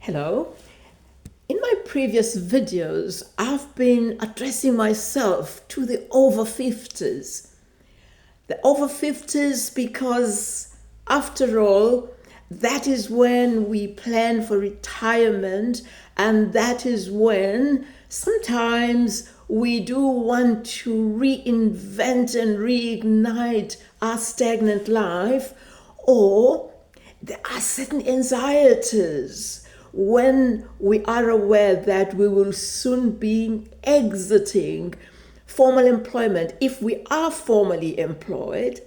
Hello. In my previous videos, I've been addressing myself to the over 50s. The over 50s because, after all, that is when we plan for retirement, and that is when sometimes we do want to reinvent and reignite our stagnant life, or there are certain anxieties when we are aware that we will soon be exiting formal employment. If we are formally employed,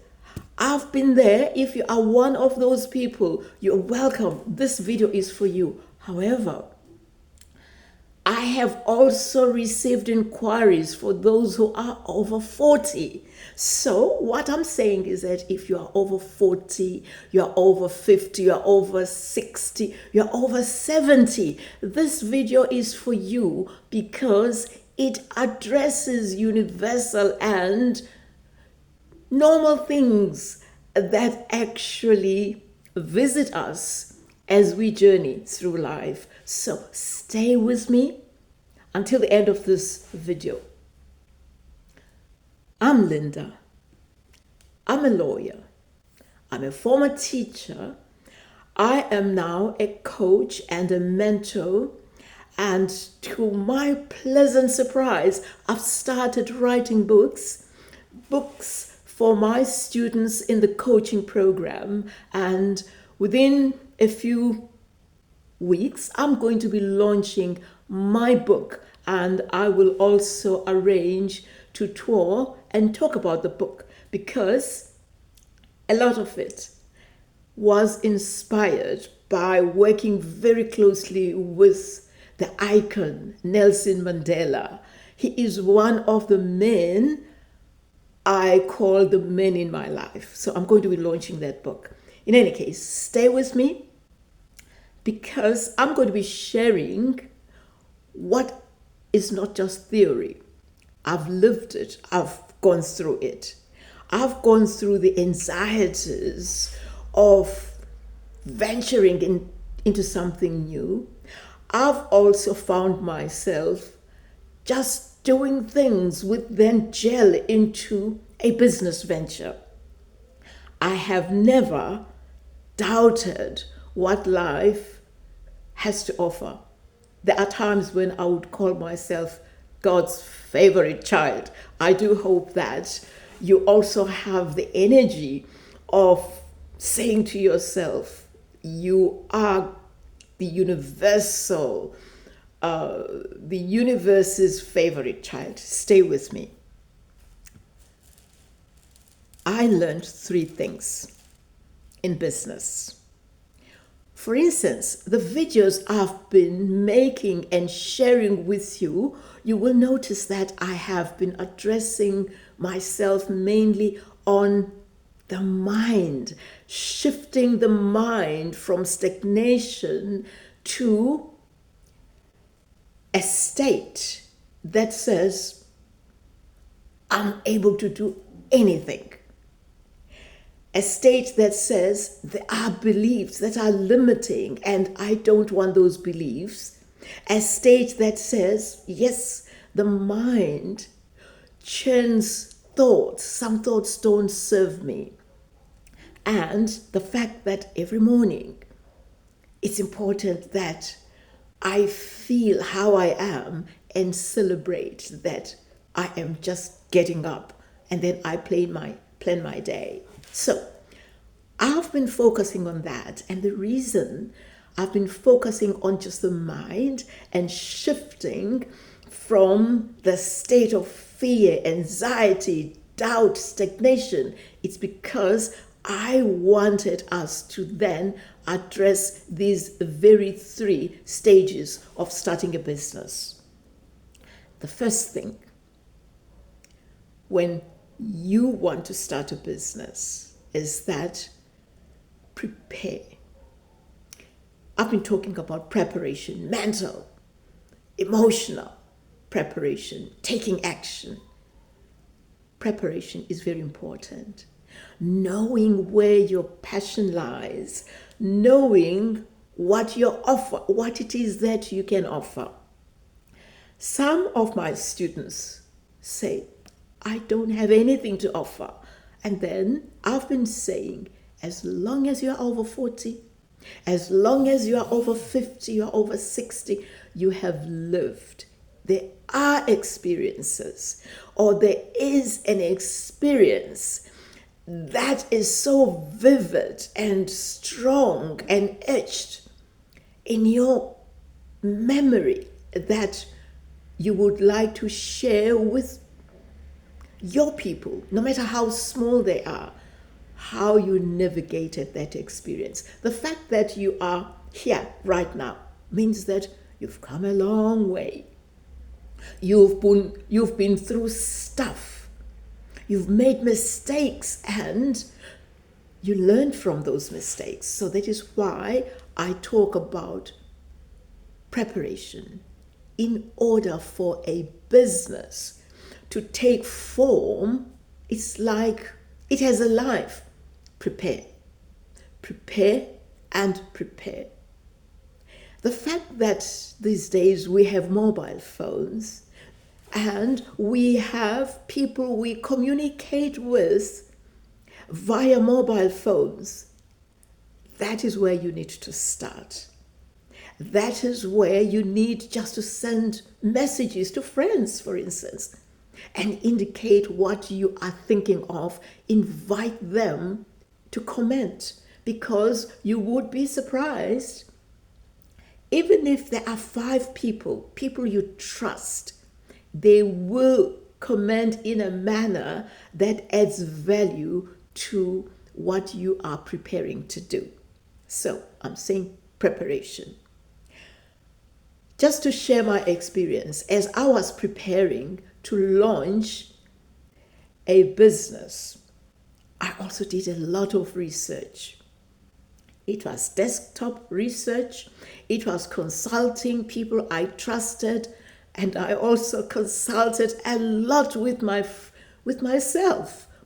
I've been there. If you are one of those people, you're welcome. This video is for you. However, I have also received inquiries for those who are over 40. So what I'm saying is that if you are over 40, you're over 50, you're over 60, you're over 70, this video is for you because it addresses universal and normal things that actually visit us as we journey through life. So stay with me until the end of this video. I'm Linda. I'm a lawyer. I'm a former teacher. I am now a coach and a mentor. And to my pleasant surprise, I've started writing books for my students in the coaching program. And within a few weeks, I'm going to be launching my book, and I will also arrange to tour and talk about the book because a lot of it was inspired by working very closely with the icon Nelson Mandela. He is one of the men I call the men in my life. So I'm going to be launching that book. In any case, stay with me because I'm going to be sharing what is not just theory. I've lived it. I've gone through it. I've gone through the anxieties of venturing into something new. I've also found myself just doing things which then gel into a business venture. I have never doubted what life has to offer. There are times when I would call myself God's favorite child. I do hope that you also have the energy of saying to yourself, you are the universe's favorite child. Stay with me. I learned 3 things in business. For instance, the videos I've been making and sharing with you, you will notice that I have been addressing myself mainly on the mind, shifting the mind from stagnation to a state that says, I'm able to do anything. A state that says there are beliefs that are limiting and I don't want those beliefs. A state that says, yes, the mind churns thoughts. Some thoughts don't serve me. And the fact that every morning it's important that I feel how I am and celebrate that I am just getting up and then I plan my day. So I've been focusing on that, and the reason I've been focusing on just the mind and shifting from the state of fear, anxiety, doubt, stagnation, it's because I wanted us to then address these very 3 stages of starting a business. The first thing, when you want to start a business, is that prepare. I've been talking about preparation, mental, emotional preparation, taking action. Preparation is very important. Knowing where your passion lies, knowing what your offer, what it is that you can offer. Some of my students say, I don't have anything to offer. And then I've been saying, as long as you're over 40, as long as you are over 50, you're over 60, you have lived. There are experiences, or there is an experience that is so vivid and strong and etched in your memory that you would like to share with your people, no matter how small they are, how you navigated that experience. The fact that you are here right now means that you've come a long way. You've been through stuff. You've made mistakes and you learned from those mistakes. So that is why I talk about preparation. In order for a business to take form, it's like it has a life. Prepare and prepare. The fact that these days we have mobile phones and we have people we communicate with via mobile phones, that is where you need to start. That is where you need just to send messages to friends, for instance, and indicate what you are thinking of. Invite them to comment, because you would be surprised, even if there are 5 people you trust, they will comment in a manner that adds value to what you are preparing to do. So I'm saying preparation. Just to share my experience, as I was preparing to launch a business, I also did a lot of research. It was desktop research, it was consulting people I trusted, and I also consulted a lot with myself,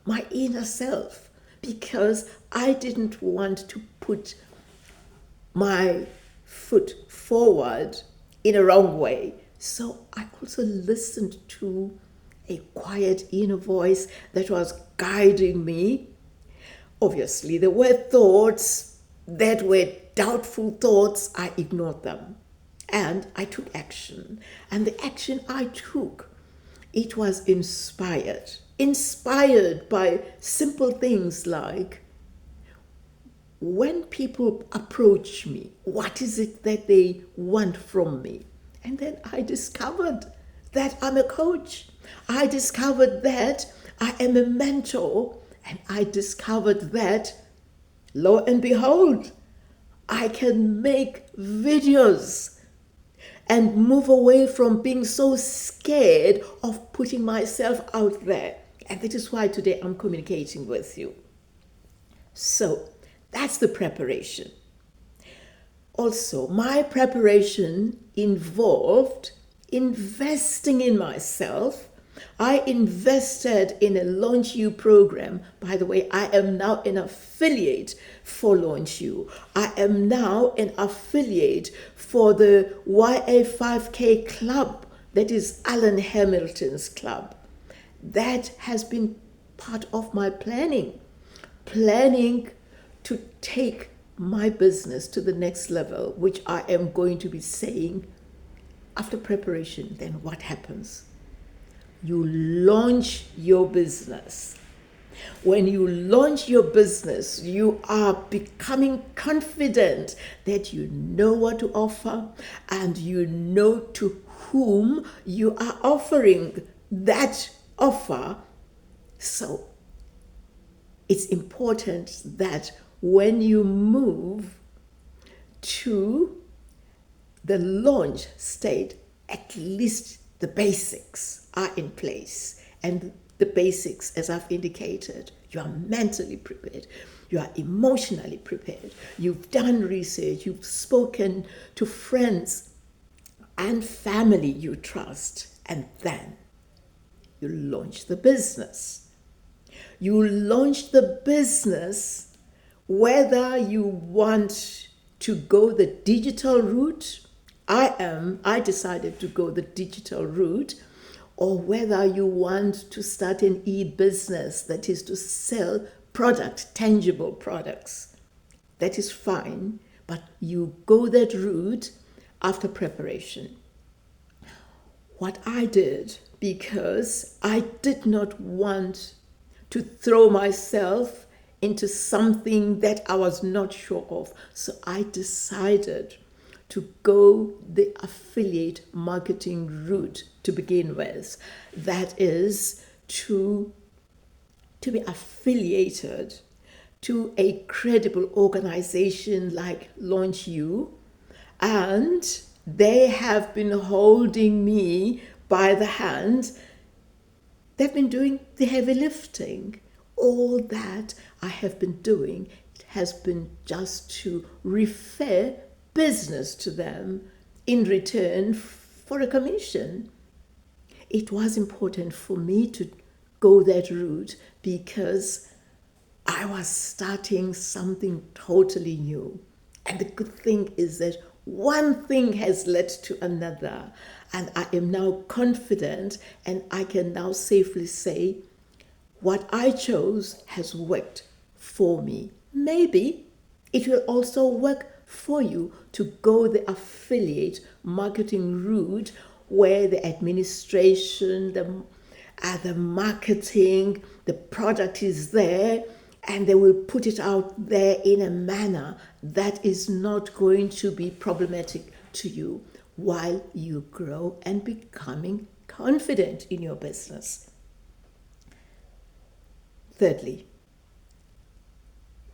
my inner self, because I didn't want to put my foot forward in a wrong way. So I also listened to a quiet inner voice that was guiding me. Obviously, there were thoughts that were doubtful thoughts. I ignored them and I took action. And the action I took, it was inspired by simple things like, when people approach me, what is it that they want from me? And then I discovered that I'm a coach. I discovered that I am a mentor. And I discovered that, lo and behold, I can make videos and move away from being so scared of putting myself out there. And that is why today I'm communicating with you. So that's the preparation. Also, my preparation involved investing in myself. I invested in a Launch You program. By the way, I am now an affiliate for Launch You. I am now an affiliate for the YA5K club, that is Alan Hamilton's club. That has been part of my planning to take my business to the next level, which I am going to be saying after preparation. Then what happens? You launch your business. When you launch your business, you are becoming confident that you know what to offer and you know to whom you are offering that offer. So it's important that when you move to the launch state, at least the basics are in place. And the basics, as I've indicated, you are mentally prepared, you are emotionally prepared, you've done research, you've spoken to friends and family you trust, and then you launch the business. You launch the business whether you want to go the digital route, I decided to go the digital route, or whether you want to start an e-business, that is to sell tangible products. That is fine, but you go that route after preparation. What I did, because I did not want to throw myself into something that I was not sure of, so I decided to go the affiliate marketing route to begin with. That is to be affiliated to a credible organization like Launch You, and they have been holding me by the hand. They've been doing the heavy lifting. All that I have been doing, it has been just to refer business to them in return for a commission. It was important for me to go that route because I was starting something totally new. And the good thing is that one thing has led to another, and I am now confident, and I can now safely say what I chose has worked for me. Maybe it will also work for you to go the affiliate marketing route, where the administration, the marketing, the product is there, and they will put it out there in a manner that is not going to be problematic to you while you grow and becoming confident in your business. Thirdly,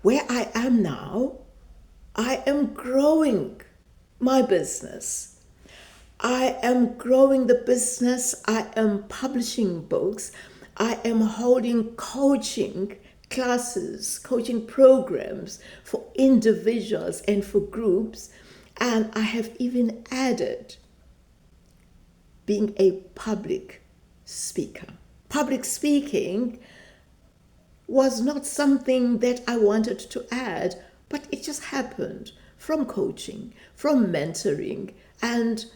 where I am now, I am growing my business. I am growing the business. I am publishing books. I am holding coaching classes, coaching programs for individuals and for groups. And I have even added being a public speaker. Public speaking was not something that I wanted to add, but it just happened from coaching, from mentoring, and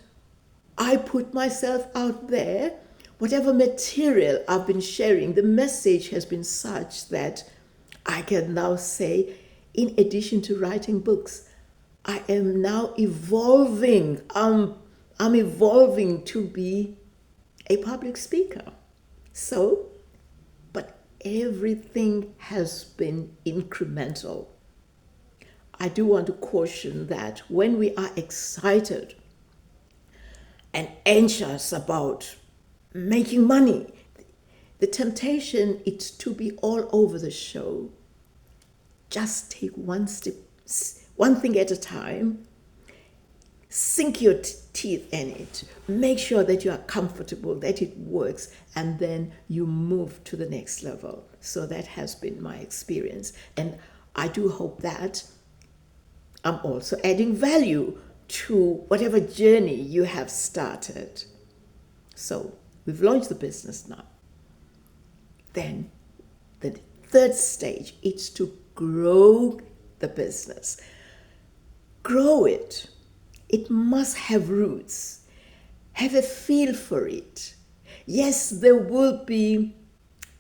I put myself out there. Whatever material I've been sharing, the message has been such that I can now say, in addition to writing books, I am now evolving. I'm evolving to be a public speaker. So, but everything has been incremental. I do want to caution that when we are excited and anxious about making money, the temptation is to be all over the show. Just take one thing at a time. Sink your teeth in it. Make sure that you are comfortable, that it works, and then you move to the next level. So that has been my experience. And I do hope that I'm also adding value to whatever journey you have started. So we've launched the business now. Then the third stage is to grow the business. Grow it. It must have roots. Have a feel for it. Yes, there will be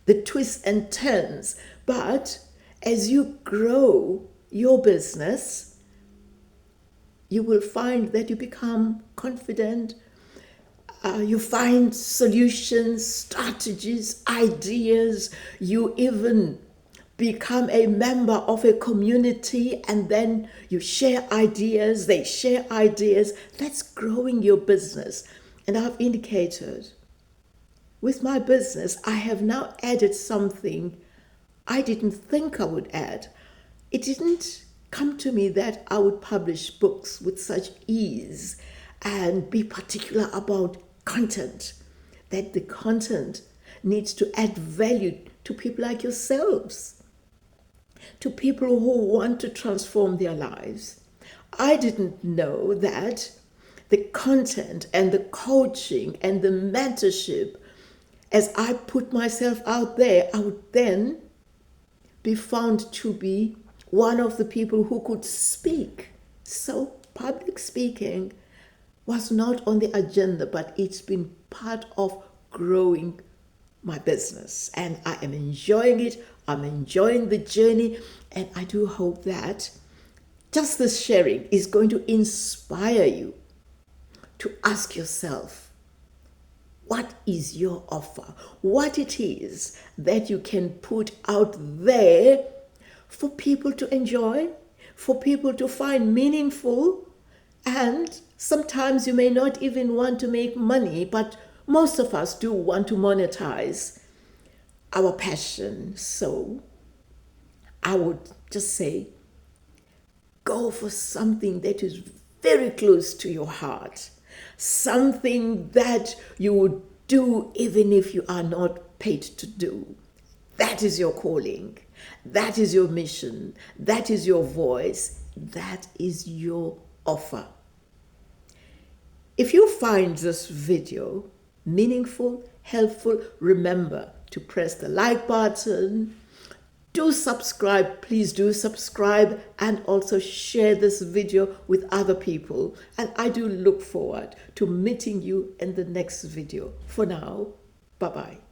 the twists and turns, but as you grow your business, you will find that you become confident. You find solutions, strategies, ideas. You even become a member of a community, and then you share ideas, they share ideas. That's growing your business. And I've indicated with my business, I have now added something I didn't think I would add. It didn't come to me that I would publish books with such ease and be particular about content, that the content needs to add value to people like yourselves, to people who want to transform their lives. I didn't know that the content and the coaching and the mentorship, as I put myself out there, I would then be found to be one of the people who could speak So public speaking was not on the agenda, but it's been part of growing my business. And I am enjoying it. I'm enjoying the journey. And I do hope that just this sharing is going to inspire you to ask yourself, what is your offer? What it is that you can put out there for people to enjoy, for people to find meaningful. And sometimes you may not even want to make money, but most of us do want to monetize our passion. So I would just say, go for something that is very close to your heart, something that you would do even if you are not paid to do. That is your calling. That is your mission. That is your voice. That is your offer. If you find this video meaningful, helpful, remember to press the like button. Do subscribe, please do subscribe, and also share this video with other people. And I do look forward to meeting you in the next video. For now, bye-bye.